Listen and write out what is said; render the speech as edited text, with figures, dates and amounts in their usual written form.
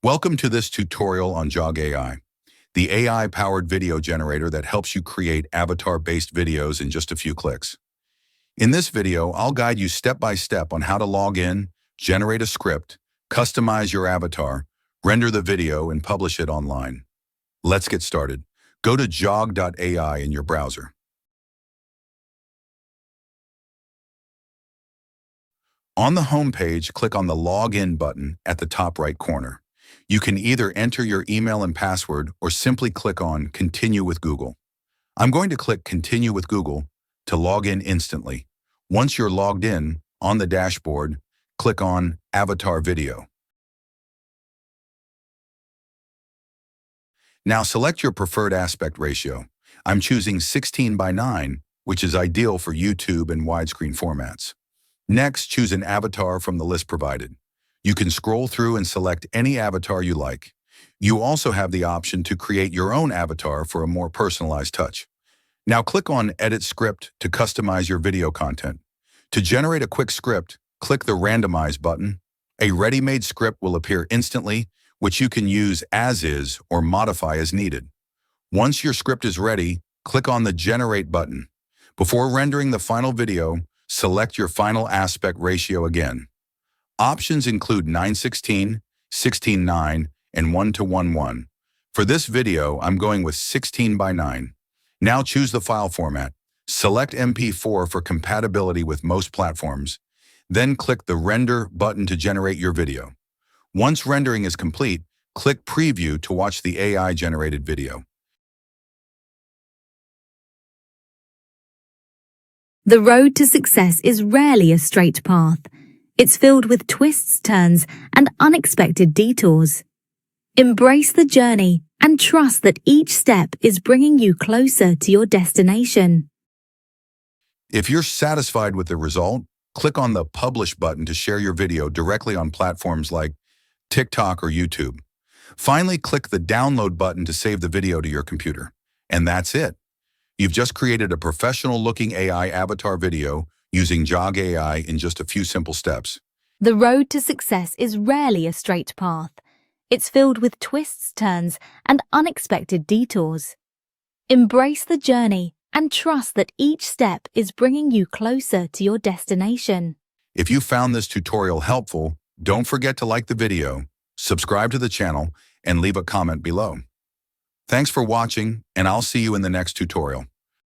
Welcome to this tutorial on JoggAI, the AI-powered video generator that helps you create avatar-based videos in just a few clicks. In this video, I'll guide you step-by-step on how to log in, generate a script, customize your avatar, render the video, and publish it online. Let's get started. Go to jog.ai in your browser. On the home page, click on the Login button at the top right corner. You can either enter your email and password or simply click on Continue with Google. I'm going to click Continue with Google to log in instantly. Once you're logged in, on the dashboard, click on Avatar Video. Now select your preferred aspect ratio. I'm choosing 16:9, which is ideal for YouTube and widescreen formats. Next, choose an avatar from the list provided. You can scroll through and select any avatar you like. You also have the option to create your own avatar for a more personalized touch. Now click on Edit Script to customize your video content. To generate a quick script, click the Randomize button. A ready-made script will appear instantly, which you can use as is or modify as needed. Once your script is ready, click on the Generate button. Before rendering the final video, select your final aspect ratio again. Options include 9:16, 16:9, and 1:1:1. For this video, I'm going with 16:9. Now choose the file format. Select MP4 for compatibility with most platforms. Then click the Render button to generate your video. Once rendering is complete, click Preview to watch the AI-generated video. The road to success is rarely a straight path. It's filled with twists, turns, and unexpected detours. Embrace the journey and trust that each step is bringing you closer to your destination. If you're satisfied with the result, click on the Publish button to share your video directly on platforms like TikTok or YouTube. Finally, click the Download button to save the video to your computer. And that's it. You've just created a professional-looking AI avatar video using JoggAI in just a few simple steps. The road to success is rarely a straight path. It's filled with twists, turns, and unexpected detours. Embrace the journey and trust that each step is bringing you closer to your destination. If you found this tutorial helpful, don't forget to like the video, subscribe to the channel, and leave a comment below. Thanks for watching, and I'll see you in the next tutorial.